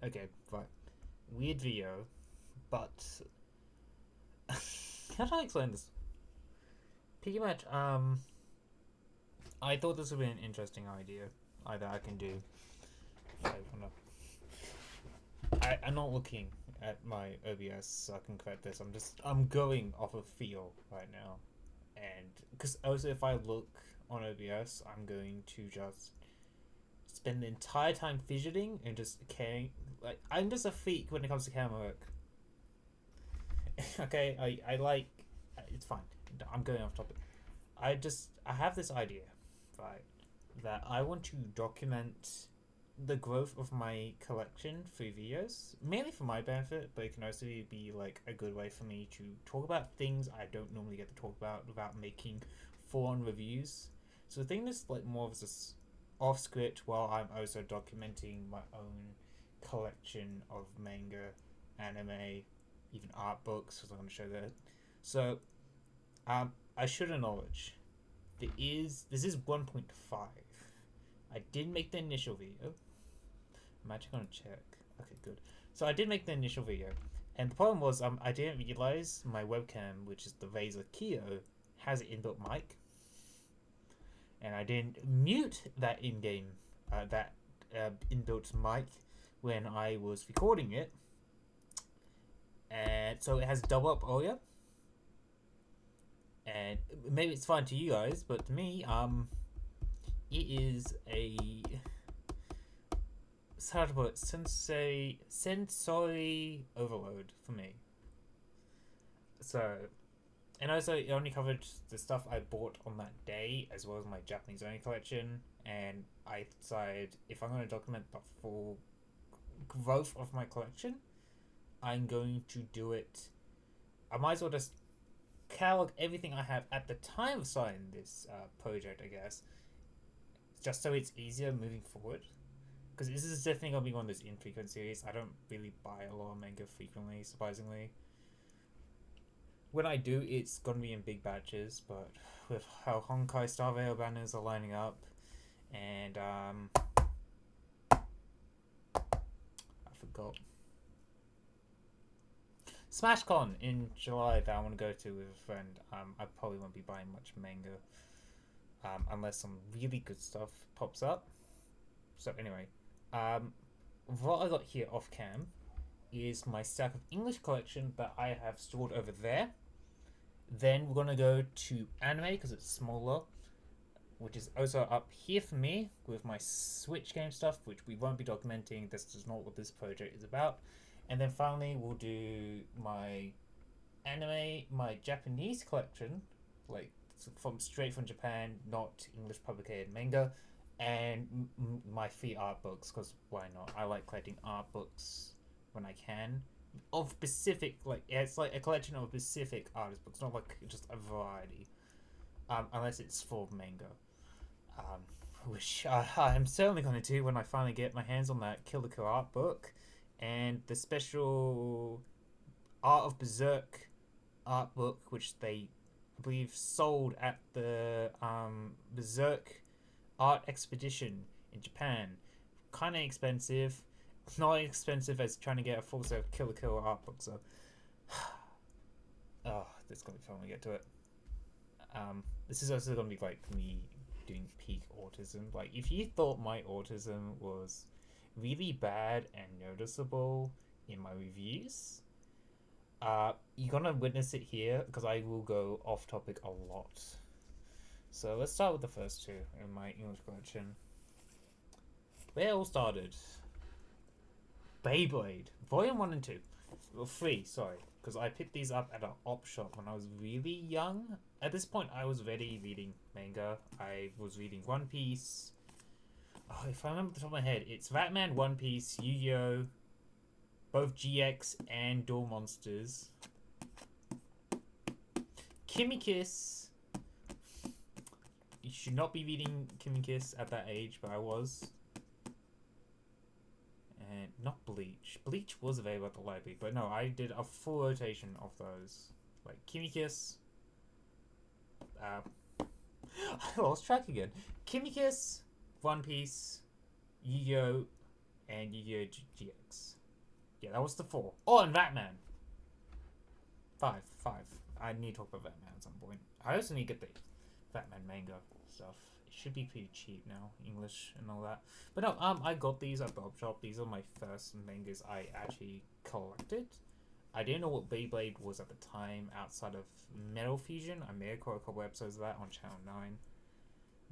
Okay, right. Weird video, but how do I explain this? Pretty much, I thought this would be an interesting idea. Either I can do. I'm not looking at my OBS, so I can correct this. I'm going off of feel right now, and because also if I look on OBS, I'm going to just spend the entire time fidgeting and just caring. Like I'm just a freak when it comes to camera work. Okay, I like. It's fine. I'm going off topic. I have this idea, right, that I want to document the growth of my collection through videos, mainly for my benefit, but it can also be like a good way for me to talk about things I don't normally get to talk about without making full-on reviews. So the thing is like more of this off script while I'm also documenting my own collection of manga, anime, even art books, because I'm going to show that. So I should acknowledge this is 1.5. I did make the initial video. I'm actually gonna check. Okay, good. So I did make the initial video, and the problem was I didn't realize my webcam, which is the Razer Kio, has an inbuilt mic, and I didn't mute that in-game inbuilt mic when I was recording it, and so it has double up audio. And maybe it's fine to you guys, but to me, it is a how to put it, sensory overload for me. So, and also it only covered the stuff I bought on that day, as well as my Japanese only collection. And I decided if I'm going to document the full growth of my collection, I'm going to do it. I might as well just catalog everything I have at the time of starting this project, I guess, just so it's easier moving forward. Because this is definitely going to be one of those infrequent series. I don't really buy a lot of manga frequently, surprisingly. When I do, it's going to be in big batches, but with how Honkai Star Rail banners are lining up, and I forgot. SmashCon in July that I want to go to with a friend. I probably won't be buying much manga unless some really good stuff pops up. So anyway, what I got here off cam is my stack of English collection that I have stored over there. Then we're gonna go to anime because it's smaller, which is also up here for me with my Switch game stuff, which we won't be documenting. This is not what this project is about. And then finally, we'll do my anime, my Japanese collection, like from straight from Japan, not English publicated manga, and my free art books, because why not? I like collecting art books when I can of specific, like it's like a collection of specific artist books, not like just a variety, unless it's for manga, um, which I'm certainly going to do when I finally get my hands on that Kill the Kill art book and the special Art of Berserk art book, which they I believe sold at the Berserk art expedition in Japan. Kind of expensive, not as expensive as trying to get a full set of Kill la Kill art book. So, oh, this is gonna be fun when we get to it. This is also gonna be like me doing peak autism. Like, if you thought my autism was really bad and noticeable in my reviews, you're gonna witness it here because I will go off topic a lot. So let's start with the first two in my English collection. Where it all started. Beyblade, Volume 1 and 2. Well, 3, sorry. Because I picked these up at an op shop when I was really young. At this point, I was already reading manga. I was reading One Piece. Oh, if I remember the top of my head, it's Batman, One Piece, Yu-Gi-Oh!, both GX and Duel Monsters. Kimmy Kiss. You should not be reading Kimmy Kiss at that age, but I was. And not Bleach. Bleach was available at the library, but no, I did a full rotation of those. Like Kimmy Kiss. I lost track again. Kimmy Kiss, One Piece, Yu-Gi-Oh!, and Yu-Gi-Oh! GX. Yeah, that was the 4. Oh, and Batman. 5. I need to talk about Batman at some point. I also need to get the Batman manga stuff. It should be pretty cheap now, English and all that. But no, I got these at Bob Shop. These are my first mangas I actually collected. I didn't know what Beyblade was at the time outside of Metal Fusion. I may have caught a couple episodes of that on Channel 9.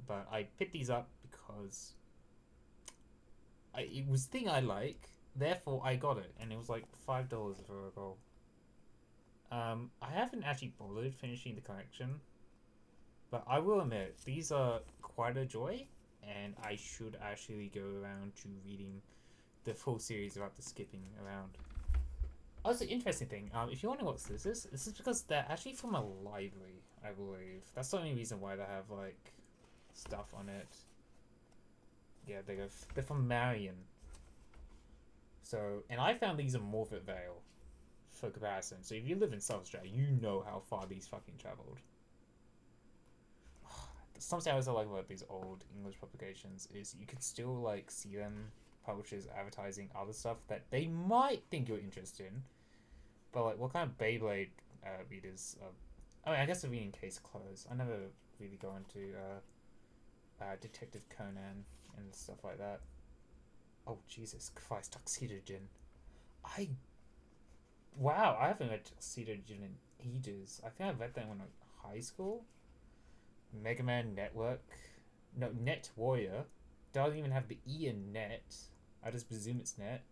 But I picked these up because it was the thing I like. Therefore, I got it. And it was like $5 if I recall. I haven't actually bothered finishing the collection. But I will admit, these are quite a joy. And I should actually go around to reading the full series without the skipping around. Also, interesting thing, if you wonder what this is because they're actually from a library, I believe. That's the only reason why they have, like, stuff on it. Yeah, they're from Marion. So, and I found these in Morford Vale, for comparison. So if you live in South Australia, you know how far these fucking travelled. Something else I like about these old English publications is you can still, like, see them, publishers advertising other stuff that they might think you're interested in. But, like, what kind of Beyblade readers... I mean, I guess the reading Case Closed. I never really go into Detective Conan and stuff like that. Oh, Jesus Christ, Tuxedo Gin. Wow, I haven't read Tuxedo Gin in ages. I think I read that when I was in high school. Mega Man Network. No, Net Warrior. Doesn't even have the E in net. I just presume it's net.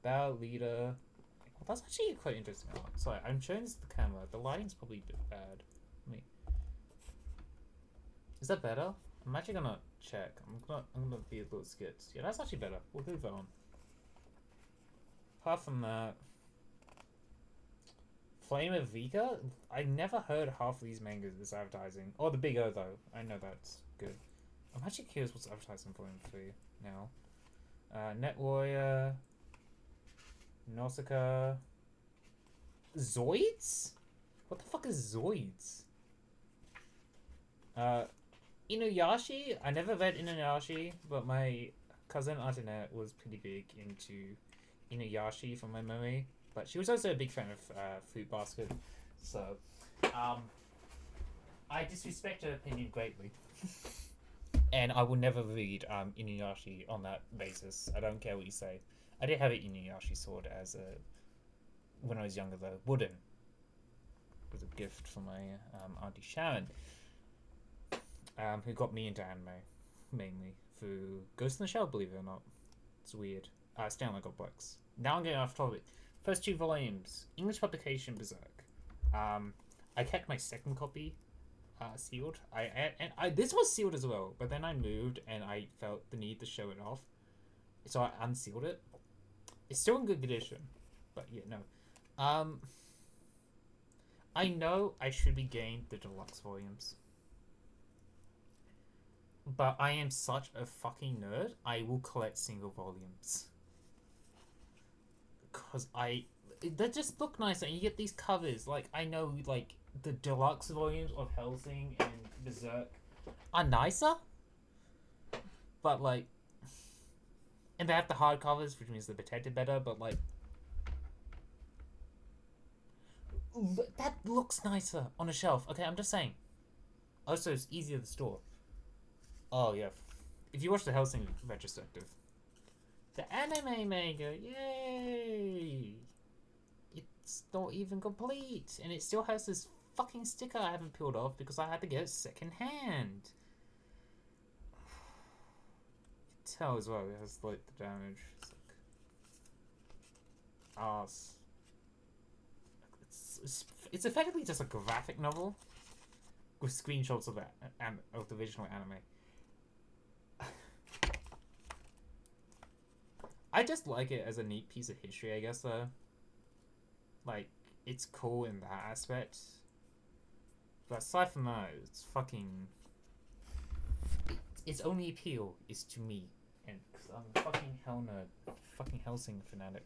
Battle Leader. Well, that's actually quite interesting. Oh, sorry, I'm showing this to the camera. The lighting's probably a bit bad. Is that better? I'm actually gonna check. I'm gonna be a little scared. Yeah, that's actually better. We'll move on. Apart from that, Flame of Vika. I never heard half of these mangas this advertising. Oh, the Big O though. I know that's good. I'm actually curious what's advertising for him for now. Net Warrior, Nausicaa, Zoids? What the fuck is Zoids? Inuyasha? I never read Inuyasha, but my cousin Antoinette was pretty big into Inuyasha from my memory. But she was also a big fan of Fruit Basket, so I disrespect her opinion greatly. And I will never read Inuyasha on that basis. I don't care what you say. I did have an Inuyasha sword as when I was younger though. Wooden. It was a gift from my Auntie Sharon. Who got me into anime, mainly, through Ghost in the Shell, believe it or not. It's weird. Stanley Complex. Now I'm getting off topic. First 2 volumes. English publication, Berserk. I kept my second copy sealed. This was sealed as well, but then I moved and I felt the need to show it off. So I unsealed it. It's still in good condition, but yeah, no. I know I should be getting the deluxe volumes. But I am such a fucking nerd, I will collect single volumes. Because they just look nicer, and you get these covers. Like, I know, like, the deluxe volumes of Hellsing and Berserk are nicer. But, like, and they have the hard covers, which means they're protected better, but, like, that looks nicer on a shelf. Okay, I'm just saying. Also, it's easier to store. Oh, yeah. If you watch the Hellsing retrospective. The anime manga, yay! It's not even complete. And it still has this fucking sticker I haven't peeled off because I had to get it second hand. You can tell as well, it has, like, the damage. It's like... arse. It's effectively just a graphic novel with screenshots of the original anime. I just like it as a neat piece of history, I guess, though. Like, it's cool in that aspect. But aside from that, it's fucking... Its only appeal is to me. And because I'm a fucking hell nerd. Fucking Hellsing fanatic.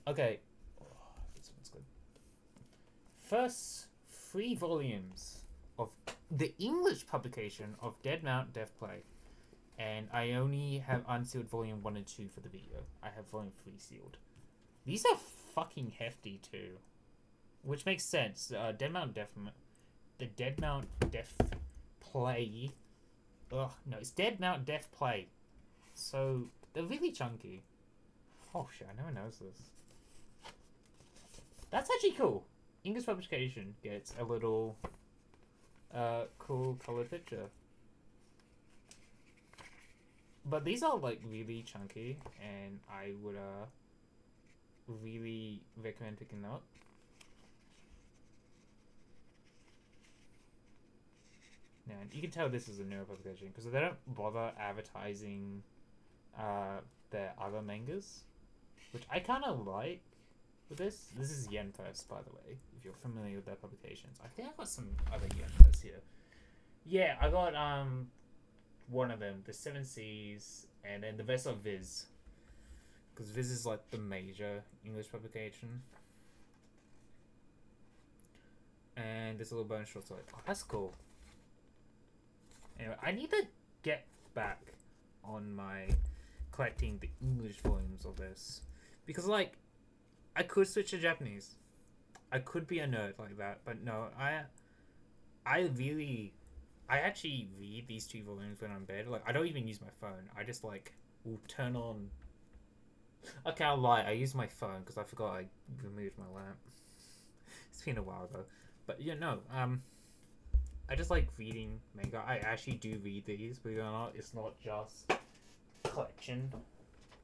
Okay. Oh, this one's good. First 3 volumes of the English publication of Dead Mount Death Play. and I only have unsealed volume 1 and 2 for the video. I have volume 3 sealed. These are fucking hefty too, which makes sense. The Dead Mount Death Play. Ugh, no, it's Dead Mount Death Play. So they're really chunky. Oh shit, I never noticed this. That's actually cool. English publication gets a little cool colored picture. But these are like really chunky, and I would really recommend picking them up. Yeah, and you can tell this is a newer publication because they don't bother advertising their other mangas, which I kind of like with this. This is Yen Press, by the way, if you're familiar with their publications. I think I got some other Yen Press here. Yeah, I got one of them, the Seven Seas, and then the rest of Viz, because Viz is like the major English publication. And this little bonus short story. Oh, that's cool. Anyway, I need to get back on my collecting the English volumes of this, because like I could switch to Japanese. I could be a nerd like that, but no, I actually read these 2 volumes when I'm in bed. Like, I don't even use my phone. I just like will turn on. Okay, I'll lie. I use my phone because I forgot I removed my lamp. It's been a while though, but yeah, no. I just like reading manga. I actually do read these, believe it or not. It's not just collection.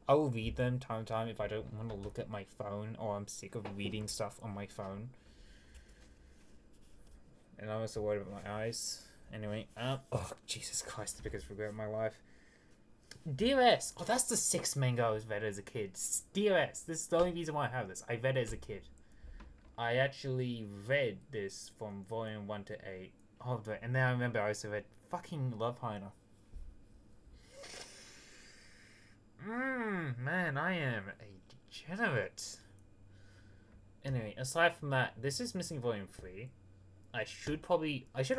I will read them time to time if I don't want to look at my phone or I'm sick of reading stuff on my phone. And I'm also worried about my eyes. Anyway, oh Jesus Christ, the biggest regret of my life. DOS. Oh, that's the 6th manga I was read as a kid. DOS. This is the only reason why I have this. I read it as a kid. I actually read this from volume 1 to 8. Oh, and then I remember I also read fucking Love Heiner. Man, I am a degenerate. Anyway, aside from that, this is missing volume 3. I should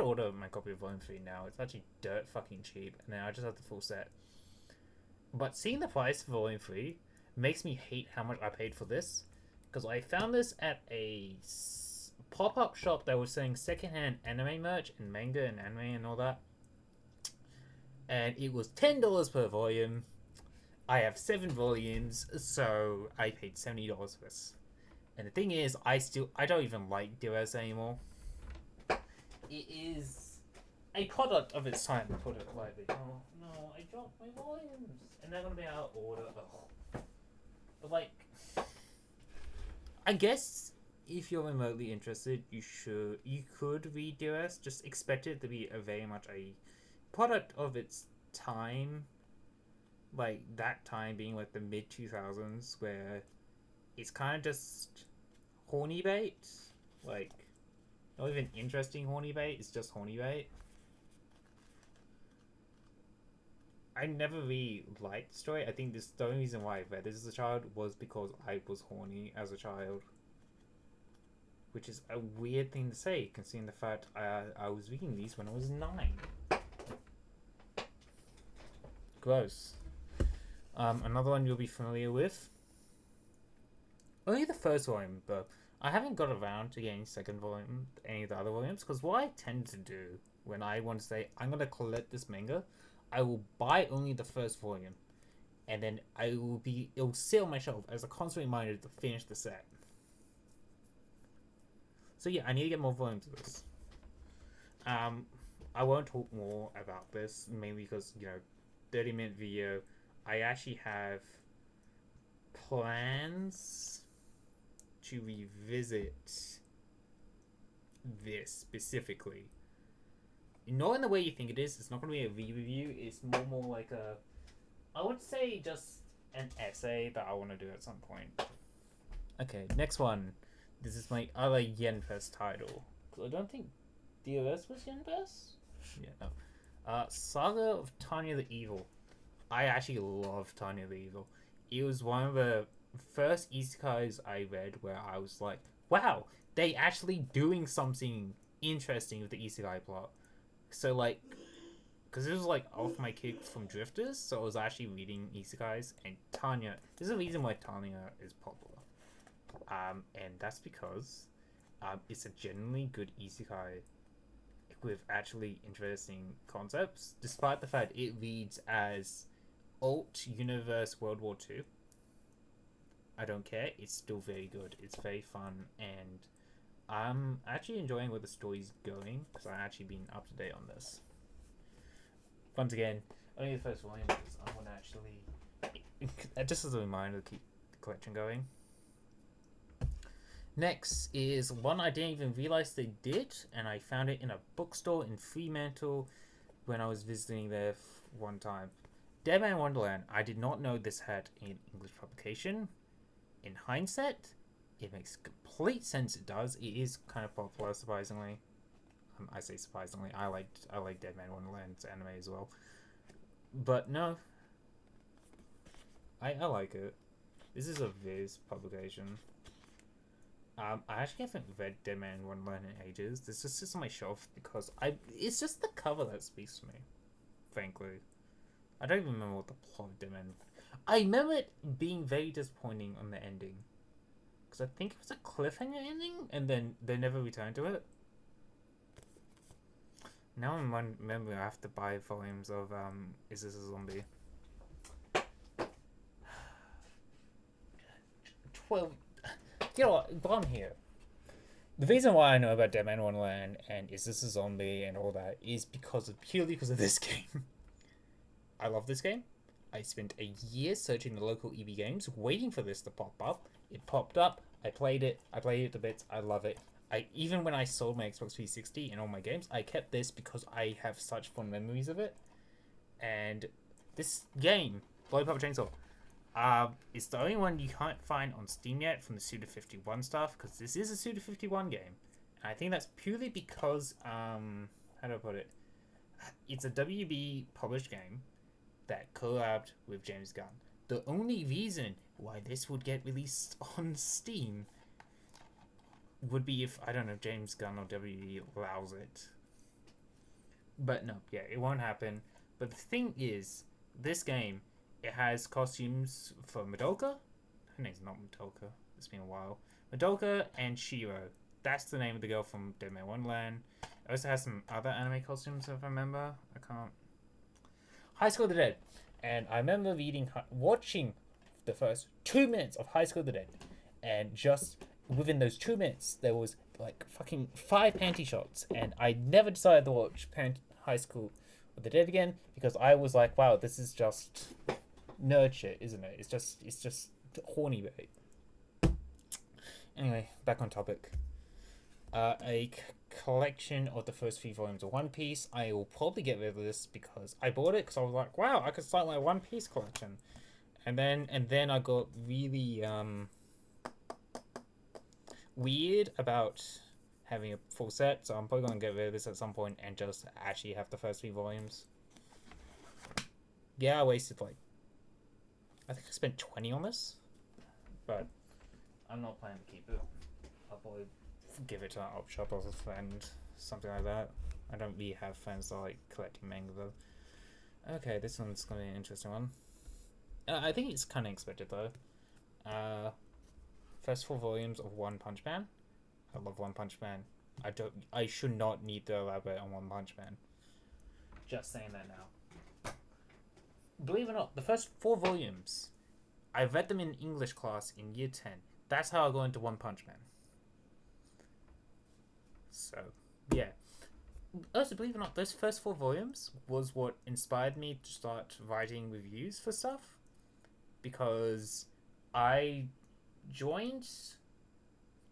order my copy of volume 3 now. It's actually dirt fucking cheap, and then I just have the full set. But seeing the price for volume 3 makes me hate how much I paid for this, because I found this at a pop-up shop that was selling secondhand anime merch and manga and anime and all that, and it was $10 per volume. I have 7 volumes, so I paid $70 for this. And the thing is, I don't even like DOS anymore. It is a product of its time, to put it lightly. Oh no, I dropped my volumes, and they're gonna be out of order. Ugh. But like, I guess if you're remotely interested, you could read DOS. Just expect it to be a very much a product of its time. Like that time being like the mid 2000s, where it's kind of just horny bait, like not even interesting horny bait. It's just horny bait. I never really liked the story. I think the only reason why I read this as a child was because I was horny as a child, which is a weird thing to say considering the fact I was reading these when I was 9. Gross. Another one you'll be familiar with. Only the first volume, but I haven't got around to getting second volume, any of the other volumes, because what I tend to do when I want to say I'm gonna collect this manga, I will buy only the first volume, and then it'll sit on my shelf as a constant reminder to finish the set. So yeah, I need to get more volumes of this. I won't talk more about this, mainly because 30-minute video. I actually have plans to revisit this specifically. Not in the way you think it is. It's not going to be a review. It's more like I would say just an essay that I want to do at some point. Okay, next one. This is my other Yen Fest title. I don't think DOS was Yen Fest? Yeah, no. Saga of Tanya the Evil. I actually love Tanya the Evil. It was one of the first isekais I read where I was like, wow, they actually doing something interesting with the isekai plot. So like, because it was like off my kick from Drifters, so I was actually reading isekais, and Tanya. There's a reason why Tanya is popular, and that's because it's a genuinely good isekai with actually interesting concepts, despite the fact it reads as alt universe World War II. I don't care. It's still very good. It's very fun, and I'm actually enjoying where the story's going because I've actually been up to date on this. Once again, only the first volume because I want to actually, just as a reminder, to keep the collection going. Next is one I didn't even realize they did, and I found it in a bookstore in Fremantle when I was visiting there one time. Dead Man Wonderland. I did not know this had an English publication. In hindsight, it makes complete sense. It does. It is kind of popular, surprisingly. I say surprisingly. I like Dead Man Wonderland's anime as well. But no, I like it. This is a Viz publication. I actually haven't read Dead Man Wonderland in ages. This just sits on my shelf because it's just the cover that speaks to me, frankly. I don't even remember what the plot of Dead Man. I remember it being very disappointing on the ending, because I think it was a cliffhanger ending, and then they never returned to it. Now I'm remembering I have to buy volumes of Is This a Zombie? 12. You know what? But I'm here. The reason why I know about Dead Man Wonderland and Is This a Zombie and all that is purely because of this game. I love this game. I spent a year searching the local EB games, waiting for this to pop up. It popped up. I played it. I played it to bits. I love it. Even when I sold my Xbox 360 and all my games, I kept this because I have such fond memories of it. And this game, Bloody Papa Chainsaw, it's the only one you can't find on Steam yet from the Suda 51 stuff, because this is a Suda 51 game. And I think that's purely because, how do I put it? It's a WB published game that collabed with James Gunn. The only reason why this would get released on Steam would be if, I don't know, James Gunn or WB allows it. But no, yeah, it won't happen. But the thing is, this game, it has costumes for Madoka. Her name's not Madoka. It's been a while. Madoka and Shiro. That's the name of the girl from Dead Man Wonderland. It also has some other anime costumes, if I remember. I can't. High School of the Dead. And I remember watching the first 2 minutes of High School of the Dead. And just within those 2 minutes, there was like fucking 5 panty shots. And I never decided to watch High School of the Dead again, because I was like, wow, this is just nerd shit, isn't it? It's just horny bait. Anyway, back on topic. A collection of the first 3 volumes of One Piece. I will probably get rid of this because I bought it because I was like, wow, I could start my One Piece collection. And then I got really weird about having a full set, so I'm probably gonna get rid of this at some point and just actually have the first 3 volumes. Yeah, I wasted I think I spent 20 on this, but I'm not planning to keep it. I'll probably give it to an op shop or a friend, something like that. I don't really have friends that like collecting manga though. Okay, this one's gonna be an interesting one. I think it's kind of expected though. First 4 volumes of One Punch Man. I love One Punch Man. I should not need to elaborate on One Punch Man. Just saying that now. Believe it or not, the first 4 volumes, I read them in English class in year 10. That's how I got into One Punch Man. So, yeah. Also, believe it or not, those first 4 volumes was what inspired me to start writing reviews for stuff. Because I joined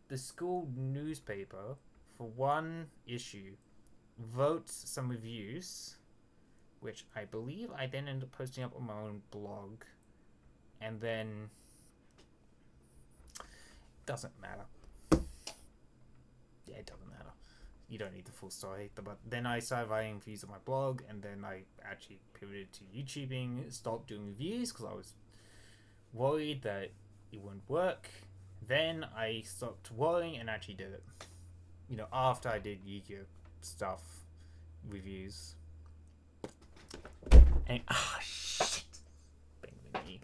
the school newspaper for 1 issue, wrote some reviews, which I believe I then ended up posting up on my own blog, and then doesn't matter. Yeah, it doesn't matter. You don't need the full story. But then I started writing reviews on my blog, and then I actually pivoted to YouTubing, stopped doing reviews because I was worried that it wouldn't work. Then I stopped worrying and actually did it. After I did Yu-Gi-Oh stuff, reviews. And shit. Bang, bang, bang.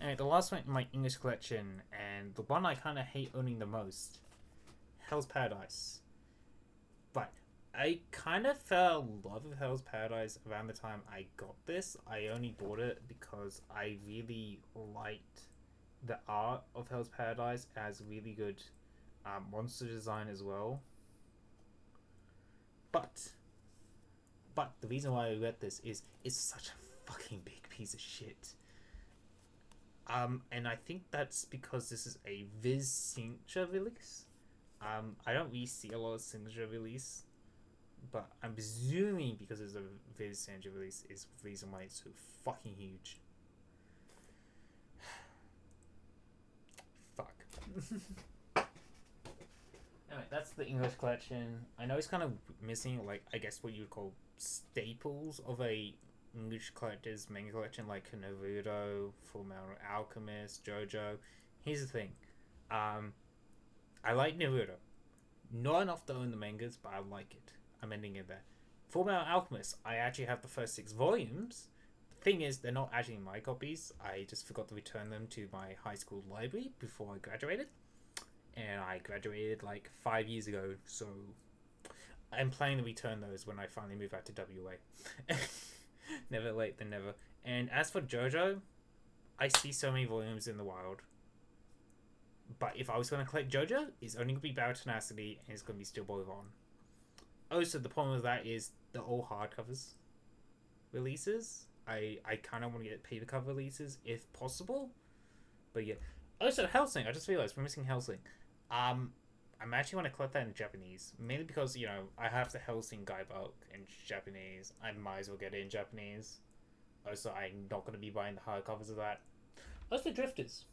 And the last one in my English collection, and the one I kind of hate owning the most, Hell's Paradise. But I kind of fell in love with Hell's Paradise around the time I got this. I only bought it because I really liked the art of Hell's Paradise. It has really good monster design as well. But the reason why I read this is it's such a fucking big piece of shit. And I think that's because this is a Viz signature release. I don't really see a lot of signature release, but I'm presuming because it's a Viz signature release is the reason why it's so fucking huge. Fuck. Anyway, that's the English collection. I know it's kind of missing, like, I guess what you would call staples of a English collector's manga collection, like Naruto, Fullmetal Alchemist, JoJo. Here's the thing. I like Naruto. Not enough to own the mangas, but I like it. I'm ending it there. Fullmetal Alchemist, I actually have the first 6 volumes. The thing is, they're not actually my copies. I just forgot to return them to my high school library before I graduated. And I graduated like 5 years ago, so I'm planning to return those when I finally move out to WA. Never late than never. And as for JoJo, I see so many volumes in the wild. But if I was going to collect JoJo, it's only going to be Battle Tenacity and it's going to be Steel Ball on. Also, the problem with that is the all hardcovers releases. I kind of want to get paper cover releases if possible. But yeah. Also, Hellsing. I just realized we're missing Hellsing. I'm actually want to collect that in Japanese. Mainly because, you know, I have the Hellsing Guidebook in Japanese. I might as well get it in Japanese. Also, I'm not going to be buying the hardcovers of that. Also, Drifters.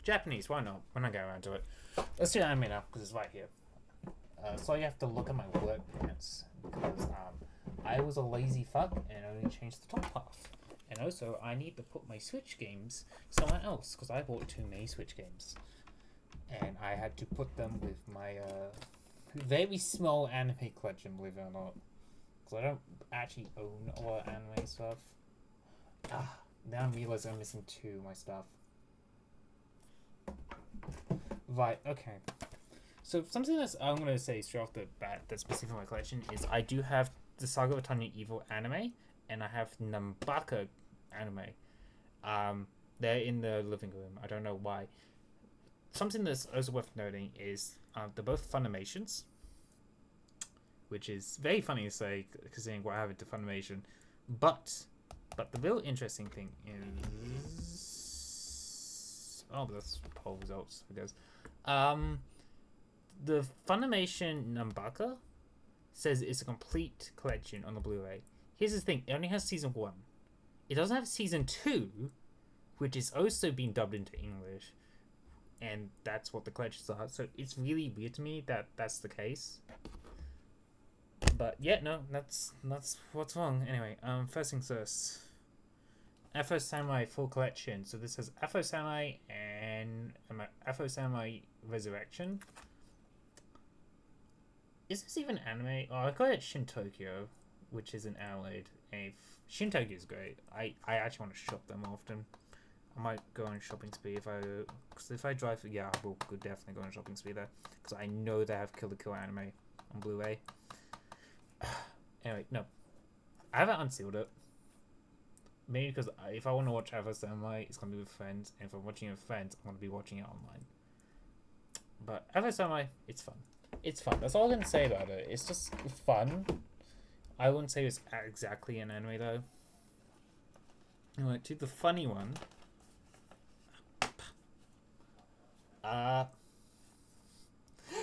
Japanese, why not? We're not getting around to it. Let's do anime now, because it's right here. So you have to look at my work pants, because I was a lazy fuck and only changed the top half. And also, I need to put my Switch games somewhere else, because I bought too many Switch games. And I had to put them with my very small anime collection, believe it or not. Because I don't actually own a lot of anime stuff. Now I realize I'm missing 2 of my stuff. Right, okay. So something that's I'm going to say straight off the bat that's missing from my collection is I do have the Saga of Tanya Evil anime, and I have Nambaka anime. They're in the living room. I don't know why. Something that's also worth noting is they're both Funimations, which is very funny to say considering what I have into Funimation. But the real interesting thing is... Oh, that's poll results, I guess. The Funimation Nambaka says it's a complete collection on the Blu-ray. Here's the thing, it only has season 1. It doesn't have season 2, which is also being dubbed into English. And that's what the collections are. So it's really weird to me that that's the case. But yeah, no, that's what's wrong. Anyway, first things first. Afro Samurai full collection. So this has Afro Samurai and Afro Samurai Resurrection. Is this even anime? Oh, I got it Shin Tokyo, which is an Adelaide. Shin Tokyo is great. I actually want to shop them often. I might go on shopping spree if I drive. Yeah, I will definitely go on shopping spree there because I know they have Kill la Kill anime on Blu-ray. Anyway, no, I haven't unsealed it. Maybe because if I want to watch Afro Samurai, it's gonna be with friends, and if I'm watching it with friends, I'm gonna be watching it online. But Afro Samurai, it's fun. It's fun. That's all I'm gonna say about it. It's just fun. I wouldn't say it's exactly an anime though. Anyway, to the funny one.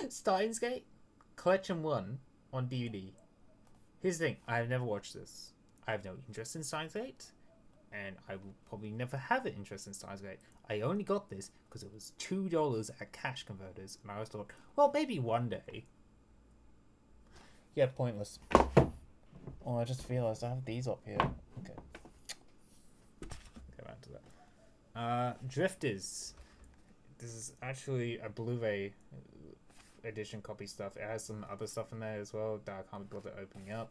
Steins Gate Collection 1 on DVD. Here's the thing, I've never watched this. I have no interest in Steins Gate, and I will probably never have an interest in Steins Gate. I only got this because it was $2 at Cash Converters, and I always thought, well, maybe one day. Yeah, pointless. Oh, I just realized I have these up here. Okay. Go back to that. Drifters. This is actually a Blu-ray edition copy stuff. It has some other stuff in there as well that I can't be bothered opening up.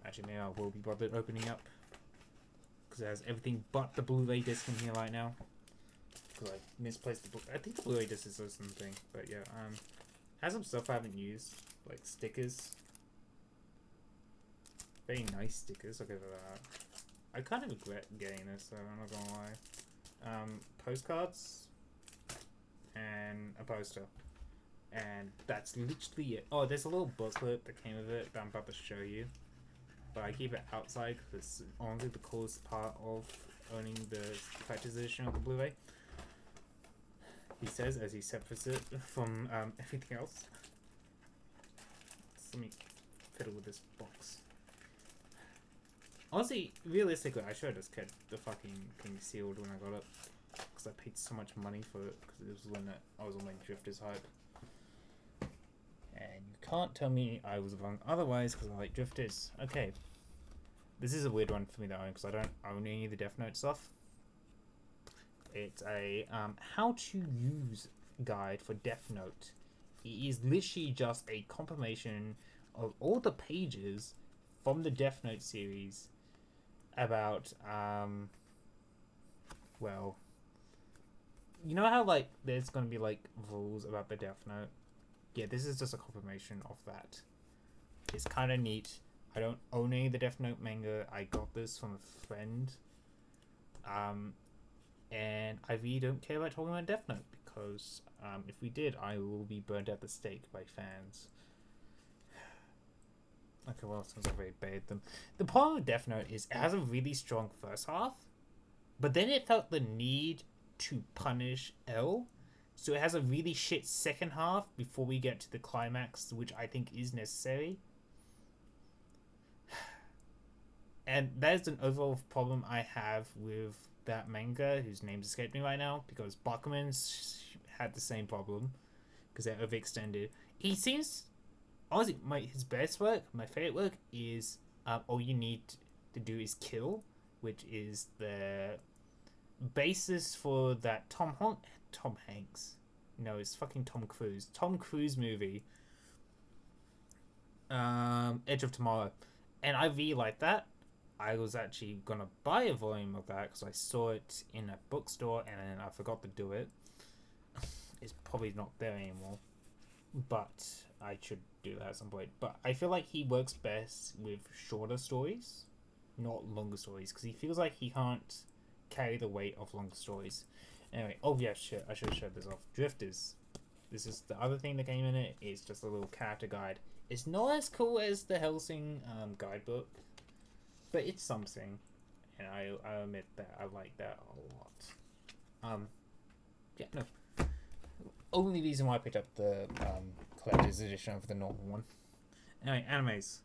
Actually, maybe I will be bothered opening up because it has everything but the Blu-ray disc in here right now. Because I misplaced the book. I think the Blu-ray disc is something, but yeah. Has some stuff I haven't used, like stickers. Very nice stickers. I'll give it that. I kind of regret getting this, though. I'm not gonna lie. Postcards and a poster, and that's literally it. Oh, there's a little booklet that came with it that I'm about to show you, but I keep it outside because it's honestly the coolest part of owning the collector's edition of the Blu-ray. He says as he separates it from everything else. So let me fiddle with this box. Honestly, realistically, I should have just kept the fucking thing sealed when I got it. Because I paid so much money for it. Because it was when I was on my Drifters hype. And you can't tell me I was wrong otherwise because I like Drifters. Okay. This is a weird one for me to own because I don't own any of the Death Note stuff. It's a how to use guide for Death Note. It is literally just a compilation of all the pages from the Death Note series about well, you know how like there's gonna be like rules about the Death Note. Yeah, this is just a confirmation of that. It's kind of neat. I don't own any of the Death Note manga. I got this from a friend. And I really don't care about talking about Death Note because if we did, I will be burnt at the stake by fans. Okay, well, since I've already baited them. The problem with Death Note is it has a really strong first half, but then it felt the need to punish L, so it has a really shit second half before we get to the climax, which I think is necessary. And that is an overall problem I have with that manga, whose name's escaped me right now, because Bachman's had the same problem, because they're overextended. He seems... Honestly, his best work, my favorite work, is All You Need to Do Is Kill, which is the basis for that Tom Hanks. No, it's fucking Tom Cruise. Tom Cruise movie, Edge of Tomorrow. And I really like that. I was actually gonna buy a volume of that because I saw it in a bookstore and then I forgot to do it. It's probably not there anymore, but I should do that at some point. But I feel like he works best with shorter stories, not longer stories, because he feels like he can't carry the weight of longer stories. Anyway, oh yeah, shit, I should have showed this off. Drifters. This is the other thing that came in it. It's just a little character guide. It's not as cool as the Hellsing guidebook, but it's something, and I admit that I like that a lot. Yeah, no. Only reason why I picked up the collector's edition of the normal one. Anyway, animes.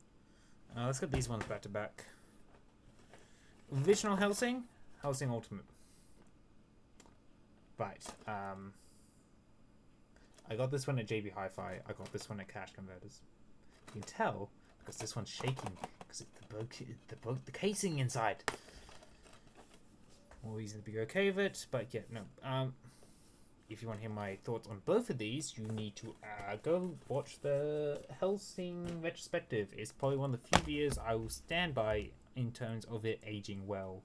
Let's get these ones back to back. Original Hellsing, Hellsing Ultimate. Right. I got this one at JB Hi-Fi. I got this one at Cash Converters. You can tell because this one's shaking because it broke the casing inside. More reason to be okay with it, but yeah, no. If you want to hear my thoughts on both of these, you need to go watch the Hellsing retrospective. It's probably one of the few videos I will stand by in terms of it aging well,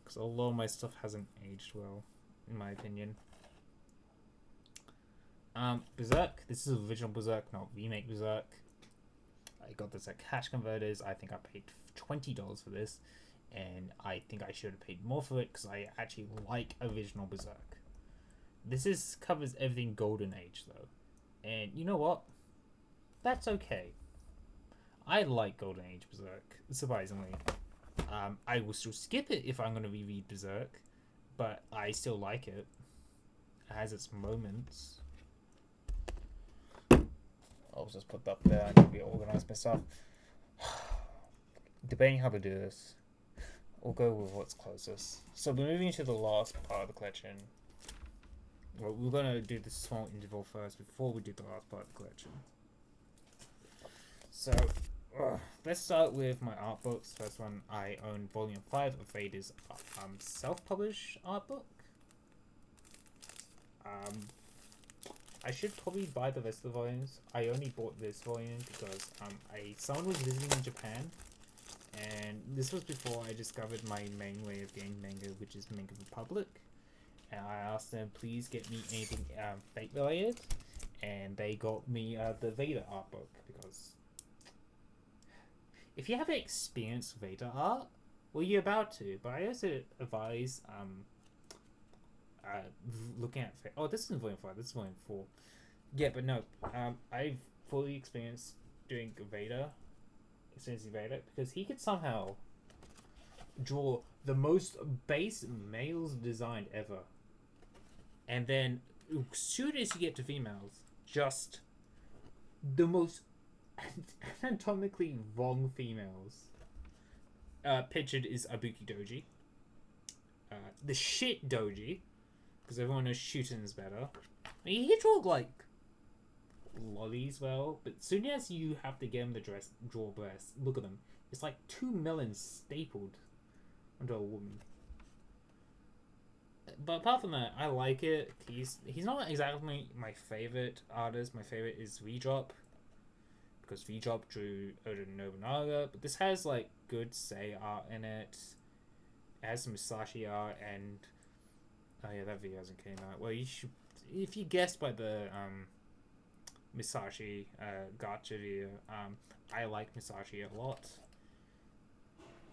because a lot of my stuff hasn't aged well, in my opinion. Berserk. This is original Berserk, not remake Berserk. I got this at Cash Converters. I think I paid $20 for this, and I think I should have paid more for it because I actually like original Berserk. This covers everything Golden Age though, and you know what? That's okay. I like Golden Age Berserk, surprisingly. I will still skip it if I'm going to reread Berserk, but I still like it. It has its moments. I'll just put that there. I need to organize myself. Debating how to do this. We'll go with what's closest. So we're moving to the last part of the collection. Well, we're going to do the small interval first before we do the last part of the collection. So, let's start with my art books. First one, I own Volume 5 of Vader's self-published art book. I should probably buy the rest of the volumes. I only bought this volume because someone was visiting in Japan, and this was before I discovered my main way of getting manga, which is Manga Republic. And I asked them, please get me anything Fate related, and they got me the Vader art book, because if you haven't experienced Vader art, well, you're about to. But I also advise looking at this isn't volume 5, this is volume 4. Yeah, but no, I've fully experienced doing Vader, because he could somehow draw the most base males design ever, and then as soon as you get to females, just the most anatomically wrong females. Pictured is Abuki Doji, the shit Doji, because everyone knows Shuten's better. I mean, he can draw like lollies well, but soon as you have to get him to draw breasts, look at them. It's like 2 melons stapled onto a woman. But apart from that, I like it. He's not exactly my favorite artist. My favorite is V-Drop, because V-Drop drew Oda Nobunaga, but this has like good Sei art in it. It has some Musashi art, and oh yeah, that video hasn't came out. Well, you should, if you guessed by the Musashi gotcha video. I like Musashi a lot.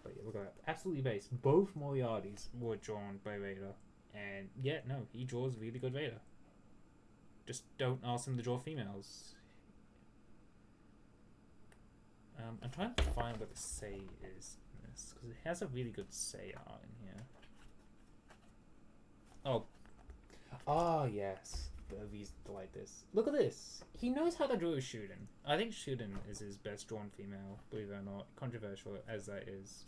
But yeah, look at that. Absolutely base. Both Moriartys were drawn by Vader. And yeah, no, he draws really good Vader. Just don't ask him to draw females. I'm trying to find what the Sei is in this, because it has a really good Sei art in here. Oh yes. These like this. Look at this. He knows how to draw Shuden. I think Shuden is his best drawn female, believe it or not. Controversial as that is.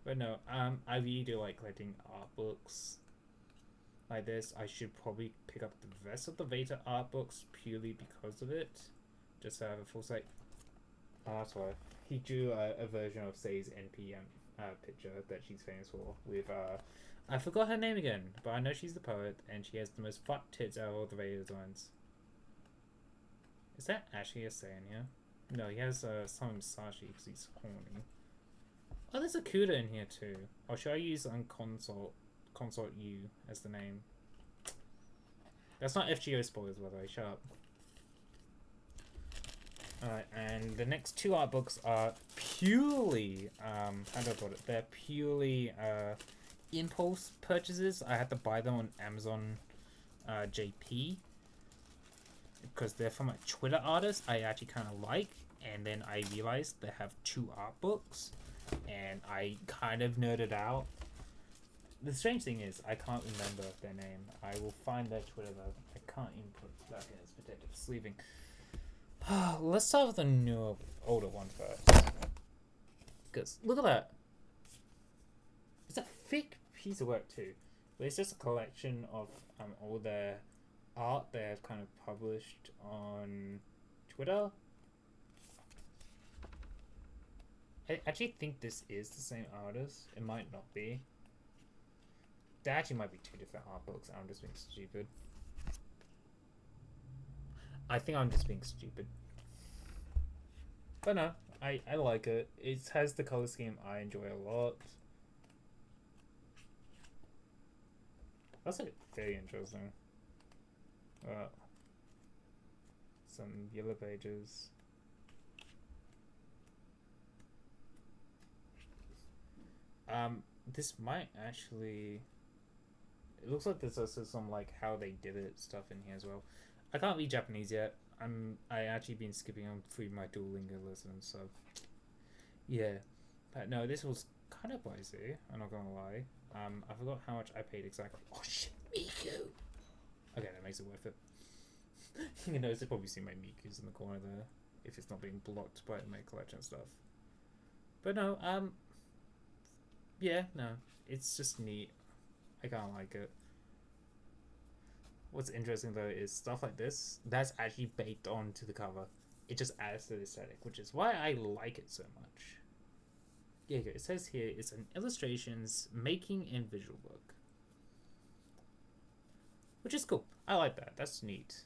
But no, I really do like collecting art books like this. I should probably pick up the rest of the Veta art books purely because of it. Just to have a full set. Oh, that's why. He drew a version of Sei's NPM picture that she's famous for with I forgot her name again, but I know she's the poet, and she has the most fucked tits out of all the Vader designs. Is that actually a Sei in here? No, he has some Musashi because he's horny. Oh, there's a Kuda in here too. Or should I use Consort U as the name? That's not FGO spoilers, by the way. Shut up. Alright, and the next 2 art books are purely, how do I put it? They're purely, impulse purchases. I had to buy them on Amazon JP because they're from a Twitter artist I actually kind of like, and then I realized they have 2 art books, and I kind of nerded out. The strange thing is I can't remember their name. I will find their Twitter though. I can't input that as protective sleeving. Let's start with the newer, older one first. Because look at that. It's a thick piece of work too, but it's just a collection of all their art they have kind of published on Twitter. I actually think this is the same artist. It might not be. There actually might be 2 different art books. I'm just being stupid. I think I'm just being stupid. But no, I like it. It has the color scheme I enjoy a lot. That's like very interesting. Some yellow pages. This might actually. It looks like there's also some like how they did it stuff in here as well. I can't read Japanese yet. I actually been skipping on through my Duolingo lessons, so yeah. But no, this was kind of pricey. I'm not gonna lie. I forgot how much I paid exactly. Oh shit, Miku. Okay, that makes it worth it. You can notice, probably see my Miku's in the corner there if it's not being blocked by my collection stuff. But no, yeah, no, it's just neat. I kind of like it. What's interesting though is stuff like this that's actually baked onto the cover. It just adds to the aesthetic, which is why I like it so much. Yeah, it says here it's an illustrations, making, and visual book. which is cool. I like that. That's neat.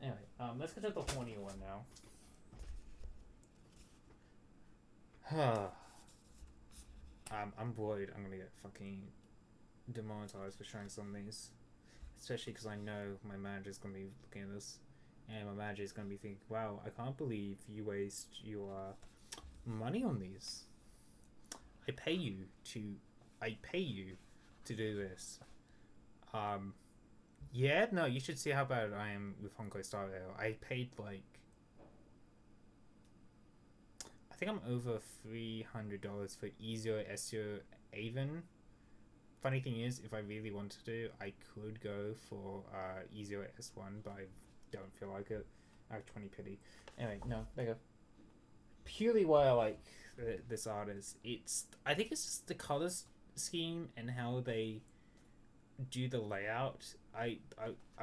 Anyway, let's get to the horny one now. I'm worried I'm gonna get fucking demonetized for showing some of these, especially because I know my manager's gonna be looking at this, and my manager's gonna be thinking, "Wow, I can't believe you waste your money on these. I pay you to, I pay you to do this." Yeah, no, you should see how bad I am with Honkai Star Rail. I paid like, I think I'm over $300 for Ezio, Ezio, Avon. Funny thing is, if I really wanted to, I could go for Ezio S1, but I don't feel like it. I have 20 pity. Anyway, no, there you go. Purely why I like this artist, I think it's just the color scheme and how they do the layout. I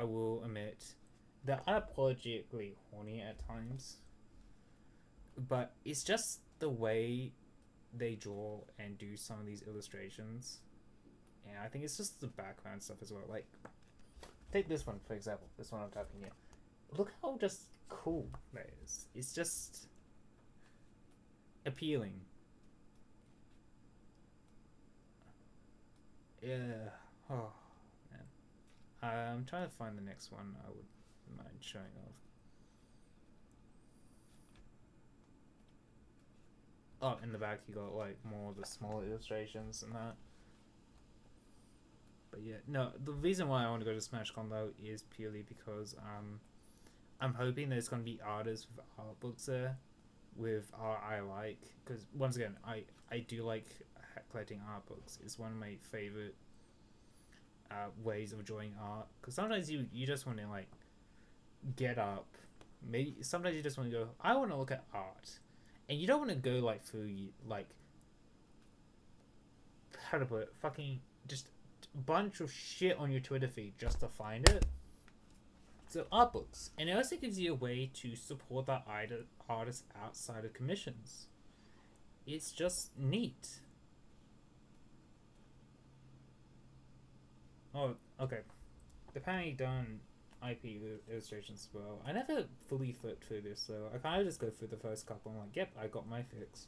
will admit they're unapologetically horny at times, but it's just the way they draw and do some of these illustrations, and I think it's just the background stuff as well. Like, take this one for example. This one I'm tapping here. Look how just cool that is. It's just appealing. Yeah. Oh man. I'm trying to find the next one I would mind showing off. Oh, in the back you got like more of the small illustrations and that. But yeah, no, the reason why I want to go to SmashCon though is purely because I'm hoping there's going to be artists with art books there with art I like, because once again I do like collecting art books. It's one of my favorite ways of enjoying art, because sometimes you just want to like get up, maybe sometimes you just want to go, I want to look at art, and you don't want to go like through like, how to put it, fucking just a bunch of shit on your Twitter feed just to find it. So art books, and it also gives you a way to support that artist outside of commissions. It's just neat. Oh, okay. Apparently done IP illustrations as well. I never fully flipped through this, so I kind of just go through the first couple. I'm like, yep, I got my fix.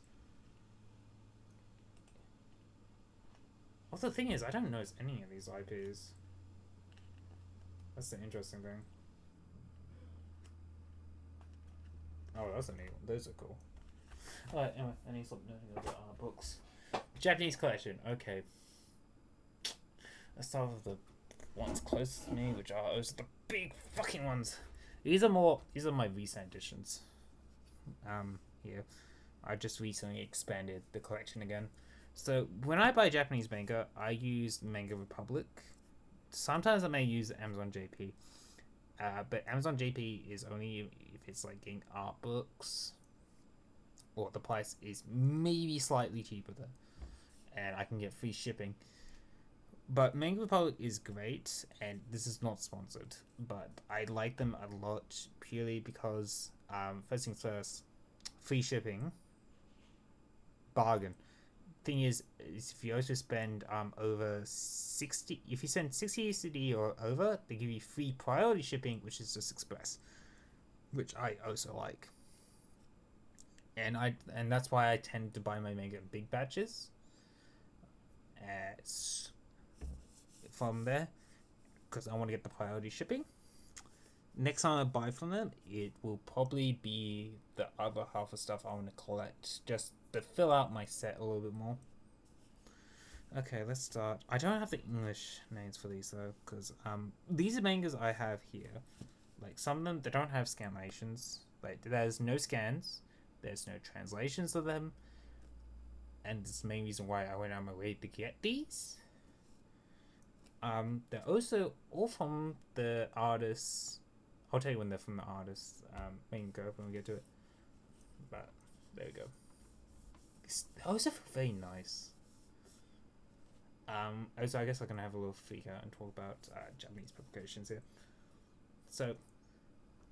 Well, the thing is, I don't notice any of these IPs. That's the interesting thing. Oh, that's a neat one. Those are cool. Alright, anyway, I need to stop noting about art books. Japanese collection, okay. Let's start with the ones closest to me, which are those the big fucking ones. These are my recent editions. Here. I just recently expanded the collection again. So when I buy Japanese manga, I use Manga Republic. Sometimes I may use Amazon JP. But Amazon JP is only if it's like getting art books, or the price is maybe slightly cheaper there, and I can get free shipping. But Manga Republic is great, and this is not sponsored, but I like them a lot purely because first things first, free shipping, bargain. Thing is if you also spend over 60, if you send 60 USD or over, they give you free priority shipping, which is just express, which I also like. And that's why I tend to buy my manga in big batches from there, because I want to get the priority shipping. Next time I buy from them, it will probably be the other half of stuff I want to collect, just to fill out my set a little bit more. Okay, let's start. I don't have the English names for these though, because these are mangas I have here. Like, some of them, they don't have scanlations. Like, there's no scans, there's no translations of them, and it's the main reason why I went out my way to get these. They're also all from the artists. I'll tell you when they're from the artists. Main go when we get to it. But there we go. They also feel very nice. Also, I guess I can have a little freak out and talk about Japanese publications here. So,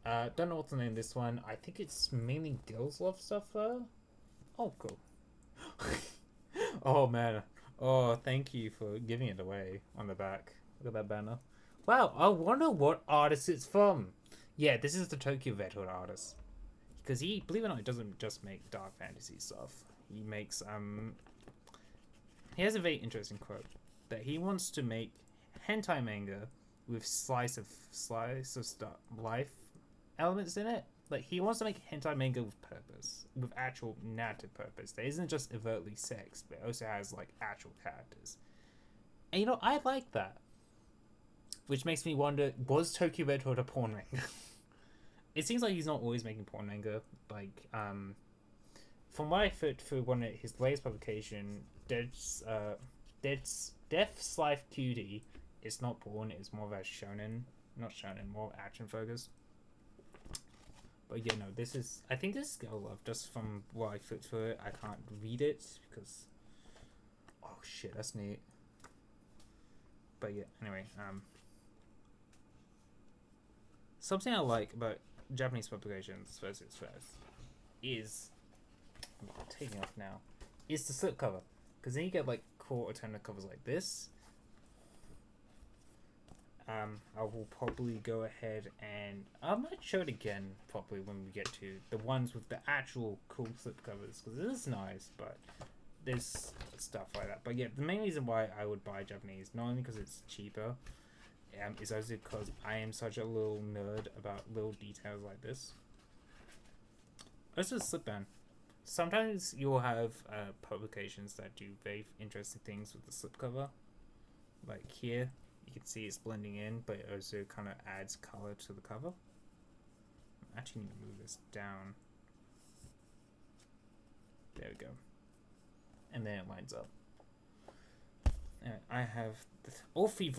don't know what's the name of this one. I think it's mainly Girls Love stuff though. Oh, cool. Oh man. Oh, thank you for giving it away on the back. Look at that banner. Wow, I wonder what artist it's from. Yeah, this is the Tokyo Red Hood artist. Because he, believe it or not, he doesn't just make dark fantasy stuff. He makes he has a very interesting quote that he wants to make hentai manga with slice of stuff, life elements in it. Like he wants to make hentai manga with purpose, with actual narrative purpose. That isn't just overtly sex, but it also has like actual characters. And you know, I like that. Which makes me wonder: was Tokyo Red Hood a porn manga? It seems like he's not always making porn manga. Like, from what I heard through one of his latest publication, Death's Life Cutie, it's not porn. It's more of a shonen, not shonen, more action focused. But yeah, no, this is. I think this is Girl Love. Just from what I flipped through it, I can't read it because. Oh shit, that's neat. But yeah, anyway, something I like about Japanese publications versus first is I'm taking off now. Is the slipcover, because then you get like cool alternative covers like this. I will probably go ahead and I might show it again probably when we get to the ones with the actual cool slipcovers, because it is nice, but there's stuff like that. But yeah, the main reason why I would buy Japanese, not only because it's cheaper, is also because I am such a little nerd about little details like this. Also, the slipband. Sometimes you'll have publications that do very interesting things with the slipcover. Like here, you can see it's blending in, but it also kind of adds color to the cover. I actually need to move this down. There we go. And then it lines up. And I have all three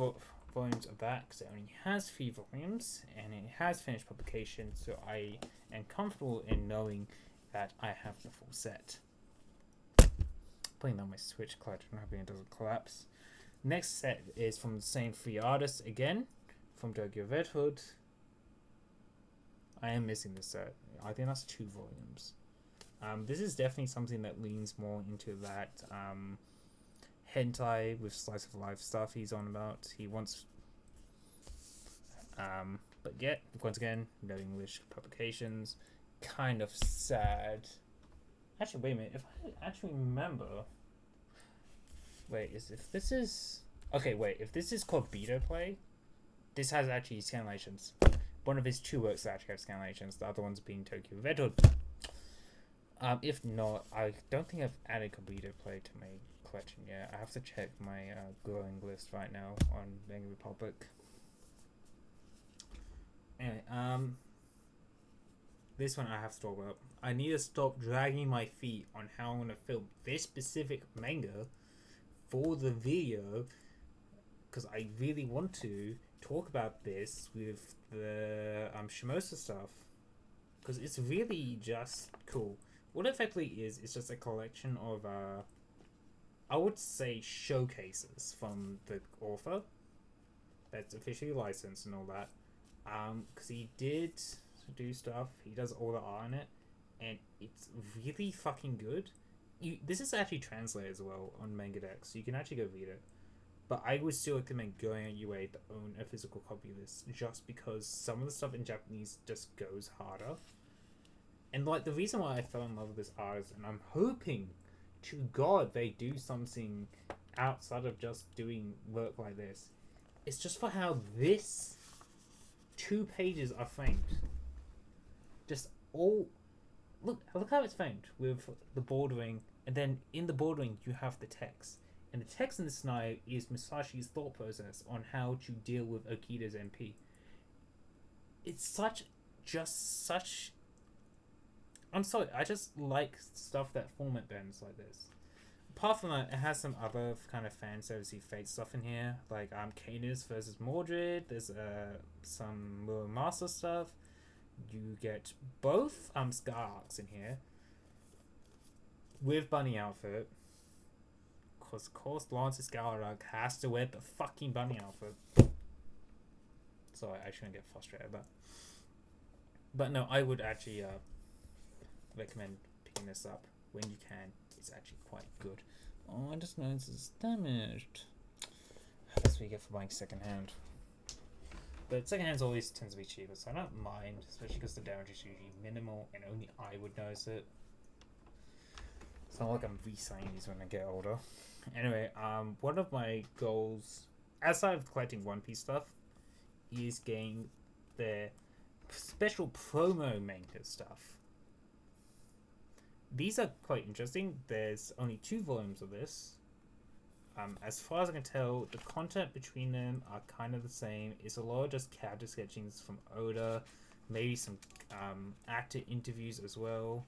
volumes of that because it only has 3 volumes and it has finished publication, so I am comfortable in knowing that I have the full set. Putting on my Switch collection, hoping it doesn't collapse. Next set is from the same 3 artists again, from Tokyo Red Hood. I am missing this set. I think that's 2 volumes. This is definitely something that leans more into that hentai with slice of life stuff he's on about. He wants, but yet once again, no English publications. Kind of sad. Actually, wait a minute. If I actually remember, wait, if this is called Beta Play, this has actually scanlations. One of his 2 works actually have scanlations. The other one's being Tokyo Red Hood. If not, I don't think I've added Beta Play to my collection yet. I have to check my growing list right now on Manga Republic. Anyway, this one I have to talk about. I need to stop dragging my feet on how I'm going to film this specific manga for the video, because I really want to talk about this with the Shimosa stuff, because it's really just cool. What it effectively is, it's just a collection of I would say showcases from the author that's officially licensed and all that, because he did do stuff, he does all the art in it, and it's really fucking good. This is actually translated as well on Manga Deck, so you can actually go read it, but I would still recommend going out your way to own a physical copy of this, just because some of the stuff in Japanese just goes harder. And like the reason why I fell in love with this artist, and I'm hoping to God they do something outside of just doing work like this, it's just for how this 2 pages are framed. Just all look how it's framed with the bordering, and then in the bordering you have the text. And the text in this scenario is Musashi's thought process on how to deal with Okita's MP. It's such I'm sorry, I just like stuff that format bends like this. Apart from that, it has some other kind of fan servicey fate stuff in here, like Canis versus Mordred. There's some Muramasa stuff. You get both Scar arcs in here with bunny outfit. Cause of course Lance's Scar arc has to wear the fucking bunny outfit. Sorry, I shouldn't get frustrated, but no, I would actually recommend picking this up when you can. It's actually quite good. Oh, I just noticed it's damaged. That's what you get for buying secondhand. but secondhand always tends to be cheaper, so I don't mind, especially because the damage is usually minimal and only I would notice it. It's not like I'm reselling these when I get older. Anyway, one of my goals, outside of collecting One Piece stuff, is getting their special promo manga stuff. These are quite interesting. There's only 2 volumes of this. As far as I can tell, the content between them are kind of the same. It's a lot of just character sketchings from Oda, maybe some actor interviews as well.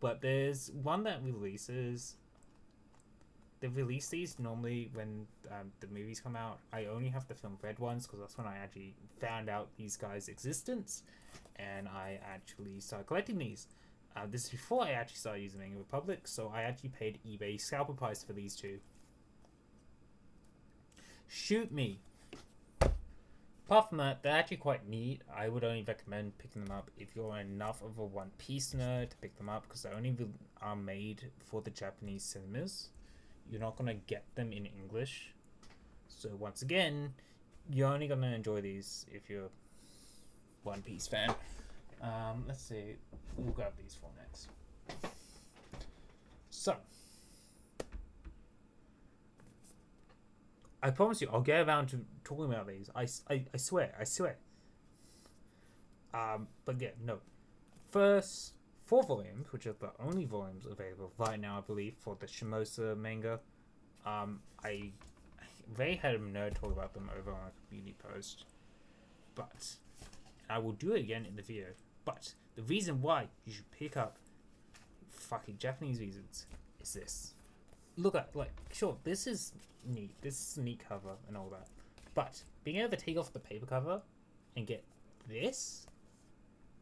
But there's one that releases. They release these normally when the movies come out. I only have the film read ones because that's when I actually found out these guys' existence, and I actually started collecting these. This is before I actually started using Manga Republic, so I actually paid eBay scalper price for these 2. Shoot me. Apart from that, they're actually quite neat. I would only recommend picking them up if you're enough of a One Piece nerd to pick them up, because they only are made for the Japanese cinemas. You're not going to get them in English. So once again, you're only going to enjoy these if you're a One Piece fan. Let's see. We'll grab these 4 next. So, I promise you, I'll get around to talking about these. I swear. But yeah, no. First 4 volumes, which are the only volumes available right now, I believe, for the Shimosa manga. I very had a nerd talk about them over on a community post, but I will do it again in the video. But the reason why you should pick up fucking Japanese reasons is this. Look at, like, sure, this is neat. This is a neat cover and all that. But being able to take off the paper cover and get this,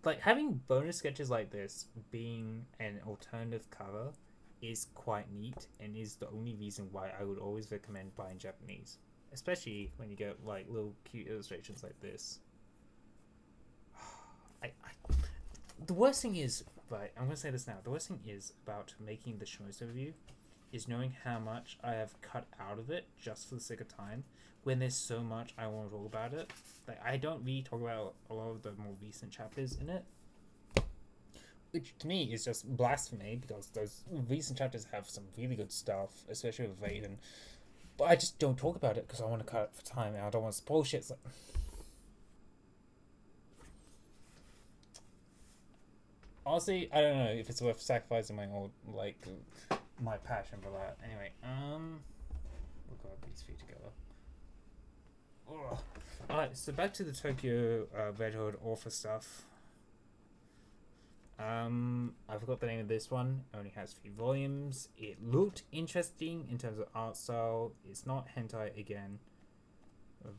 like, having bonus sketches like this being an alternative cover is quite neat, and is the only reason why I would always recommend buying Japanese. Especially when you get, like, little cute illustrations like this. The worst thing is, right, I'm going to say this now, the worst thing is about making the Shimosa review is knowing how much I have cut out of it just for the sake of time, when there's so much I want to talk about it. Like, I don't really talk about a lot of the more recent chapters in it, which to me is just blasphemy, because those recent chapters have some really good stuff, especially with Raiden. But I just don't talk about it because I want to cut it for time, and I don't want to spoil shit. So honestly, I don't know if it's worth sacrificing my old, like, my passion for that. Anyway, we'll go these 3 together. Ugh. Alright, so back to the Tokyo Red Hood author stuff. I forgot the name of this one. It only has 3 volumes. It looked interesting in terms of art style. It's not hentai again,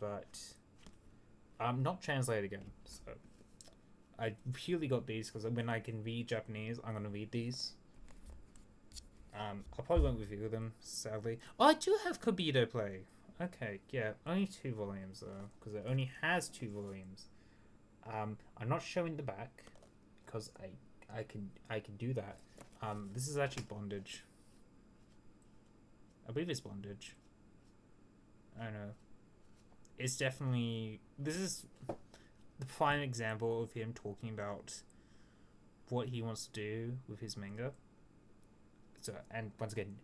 but not translated again. So I purely got these because when I can read Japanese, I'm gonna read these. I probably won't review them, sadly. Oh, I do have Kobito Play. Okay, yeah, only 2 volumes though, because it only has 2 volumes. I'm not showing the back because I can do that. This is actually bondage. I believe it's bondage. I don't know. It's definitely, this is the prime example of him talking about what he wants to do with his manga. So, and once again,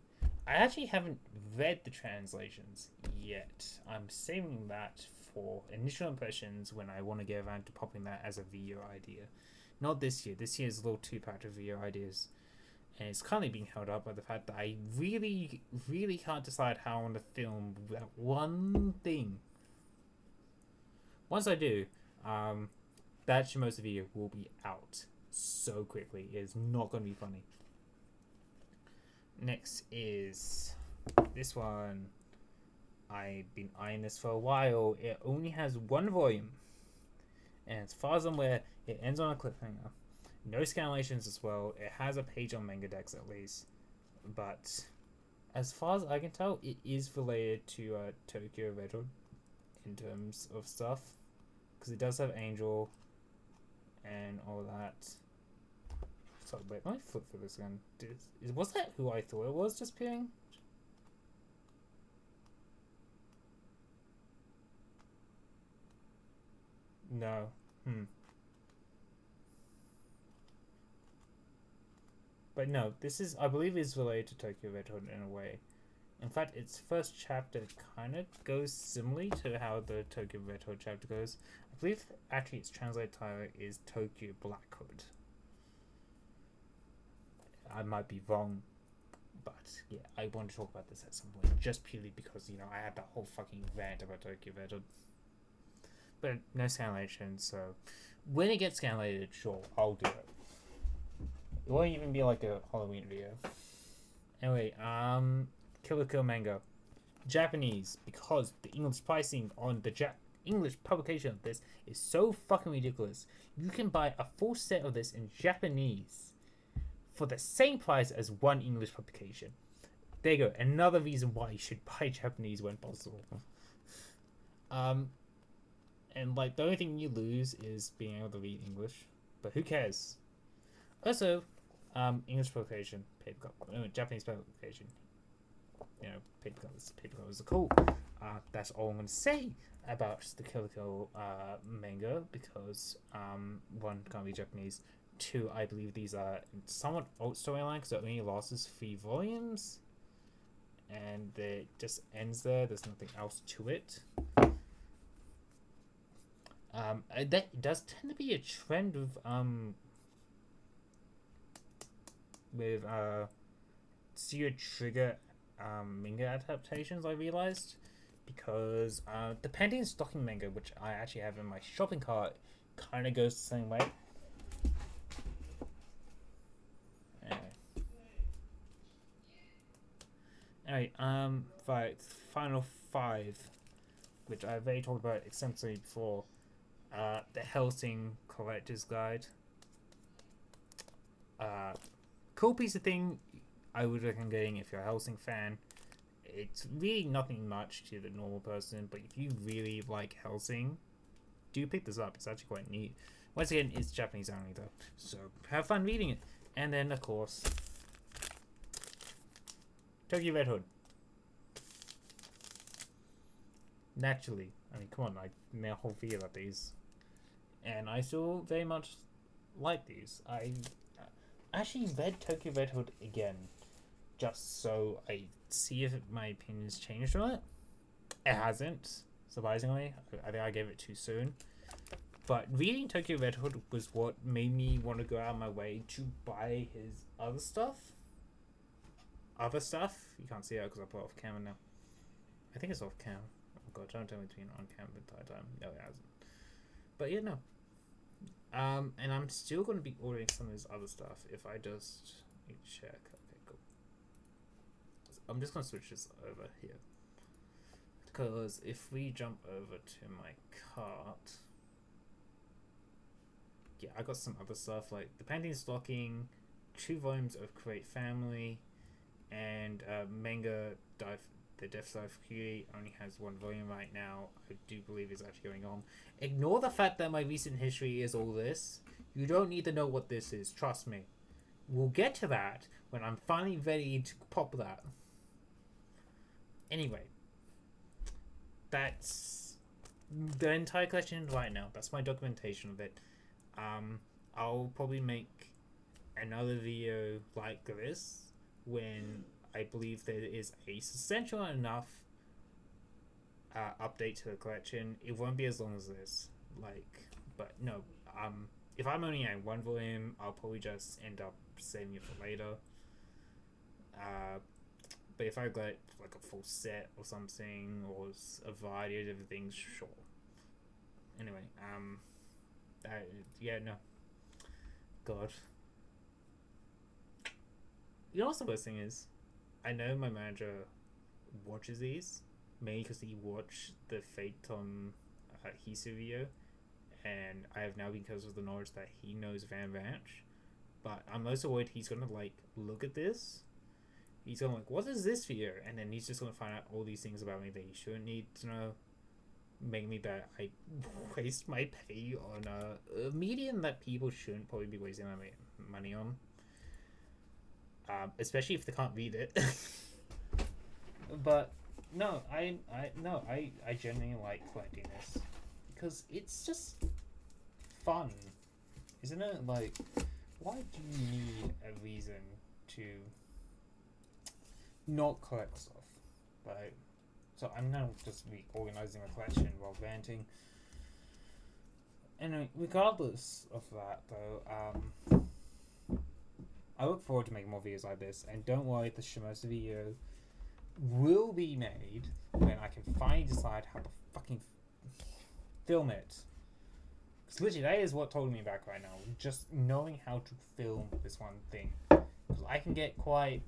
I actually haven't read the translations yet. I'm saving that for initial impressions when I want to get around to popping that as a video idea. Not this year. This year is a little too packed with video ideas. And it's currently being held up by the fact that I really, really can't decide how I want to film that one thing. Once I do, that Shimosa video will be out so quickly. It is not going to be funny. Next is this one. I've been eyeing this for a while. It only has 1 volume, and as far as I'm aware, it ends on a cliffhanger. No scanlations as well. It has a page on Manga Dex at least, but as far as I can tell, it is related to Tokyo Red Hood in terms of stuff, because it does have Angel and all that. So wait, let me flip through this again. Was that who I thought it was just peering? No. But no, this is, I believe, is related to Tokyo Red Hood in a way. In fact, its first chapter kind of goes similarly to how the Tokyo Red Hood chapter goes. I believe actually its translated title is Tokyo Black Hood. I might be wrong, but yeah, I want to talk about this at some point, just purely because, you know, I had that whole fucking rant about Tokyo Red Hood. But no scanlation, so when it gets scanlated, sure, I'll do it. It won't even be like a Halloween video. Anyway, Kill la Kill manga. Japanese, because the English pricing on the English publication of this is so fucking ridiculous. You can buy a full set of this in Japanese for the same price as one English publication. There you go. Another reason why you should buy Japanese when possible. And like the only thing you lose is being able to read English, but who cares? Also, English publication, paper Japanese publication. You know, paper covers are cool. That's all I'm gonna say about the Kill la Kill manga, because one, can't be Japanese. Two, I believe these are somewhat old storyline because it only lasts 3 volumes, and it just ends there. There's nothing else to it. That does tend to be a trend with Zero Trigger manga adaptations, I realized, because the Panty and Stocking manga, which I actually have in my shopping cart, kind of goes the same way. Anyway, right, final 5, which I've already talked about extensively before. The Hellsing Collector's Guide. Cool piece of thing I would recommend getting if you're a Hellsing fan. It's really nothing much to the normal person, but if you really like Hellsing, do pick this up. It's actually quite neat. Once again, it's Japanese only though, so have fun reading it. And then, of course, Tokyo Red Hood. Naturally, I mean, come on, I made a whole video about these, and I still very much like these. I actually read Tokyo Red Hood again, just so I see if my opinion's changed on it. It hasn't, surprisingly. I think I gave it too soon. But reading Tokyo Red Hood was what made me want to go out of my way to buy his other stuff. You can't see it because I put it off camera now. I think it's off cam. Oh god, don't tell me it's been on cam the entire time. No, it hasn't. But yeah, no. And I'm still going to be ordering some of his other stuff if I just check. Okay, cool. So I'm just going to switch this over here, because if we jump over to my cart, yeah, I got some other stuff like the Panty and Stocking, 2 volumes of Create Family, and Manga The Death Side of Cutie only has 1 volume right now. I do believe it's actually going on. Ignore the fact that my recent history is all this. You don't need to know what this is, trust me. We'll get to that when I'm finally ready to pop that. Anyway, that's the entire collection right now. That's my documentation of it. I'll probably make another video like this when I believe there is a substantial enough update to the collection. It won't be as long as this, but no. If I'm only at 1 volume, I'll probably just end up saving it for later. But if I get like a full set or something, or a variety of different things, sure. Anyway, yeah, no. God. You know what the worst thing is? I know my manager watches these, mainly because he watched the Fate Tom Hisu video, and I have now, because of the knowledge that he knows Van Ranch, but I'm also worried he's gonna like look at this, he's gonna like, what is this video? And then he's just gonna find out all these things about me that he shouldn't need to know, make me that I waste my pay on a medium that people shouldn't probably be wasting my money on. Especially if they can't read it. But no, I genuinely like collecting this, because it's just fun, isn't it? Like, why do you need a reason to not collect stuff? Like, so I'm now just reorganizing my collection while ranting. Anyway, regardless of that, though, I look forward to making more videos like this, and don't worry, the Shimosa video will be made when I can finally decide how to fucking film it. Because literally, that is what's holding me back right now. Just knowing how to film this one thing. Because I can get quite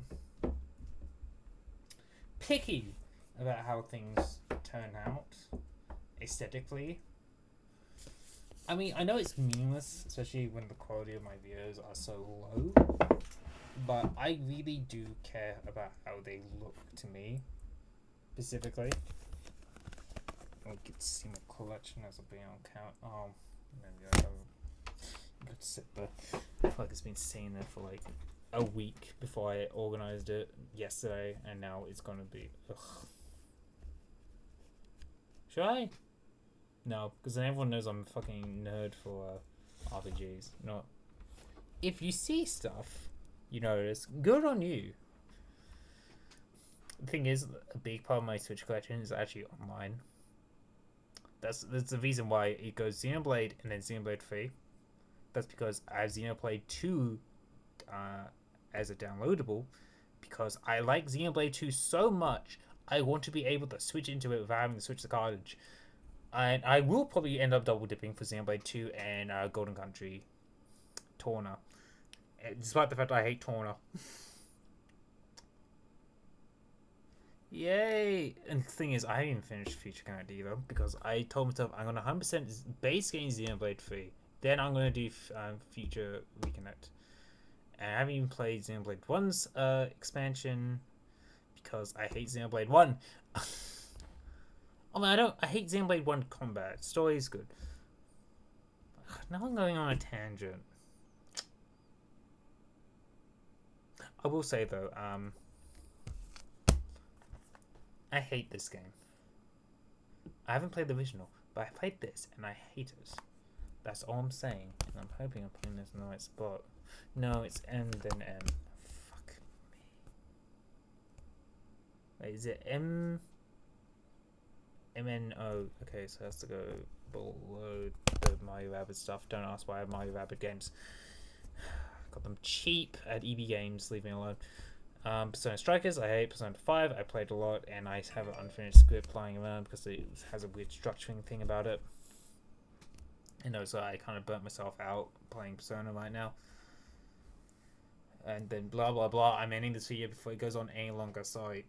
picky about how things turn out aesthetically. I mean, I know it's meaningless, especially when the quality of my videos are so low, but I really do care about how they look to me, specifically. I get to see my collection as a being on count. Oh, maybe I got to sit there. I feel like it's been sitting there for like a week before I organized it yesterday, and now it's gonna be. Ugh. Should I? No, because then everyone knows I'm a fucking nerd for RPGs. Not. If you see stuff, you notice. Good on you. The thing is, a big part of my Switch collection is actually online. That's the reason why it goes Xenoblade and then Xenoblade 3. That's because I have Xenoblade 2 as a downloadable, because I like Xenoblade 2 so much, I want to be able to switch into it without having to switch the cartridge. And I will probably end up double dipping for Xenoblade 2 and Golden Country Torna, despite the fact I hate Torna. Yay! And the thing is, I haven't even finished Future Connect either, because I told myself I'm gonna 100% base game Xenoblade 3, then I'm gonna do Future Reconnect. And I haven't even played Xenoblade 1's expansion, because I hate Xenoblade 1. I mean, I hate Xenoblade 1 combat. Story is good. Now I'm going on a tangent. I will say though, I hate this game. I haven't played the original, but I played this and I hate it. That's all I'm saying, and I'm hoping I'm putting this in the right spot. No, it's N then M. Fuck me. Wait, is it M? MNO. Okay, so it has to go below the Mario Rabbids stuff. Don't ask why I have Mario Rabbids games. Got them cheap at EB Games, leave me alone. Persona Strikers, I hate Persona 5. I played a lot, and I have an unfinished script flying around because it has a weird structuring thing about it. And also, I kind of burnt myself out playing Persona right now. And then blah blah blah. I'm ending this video before it goes on any longer, sorry.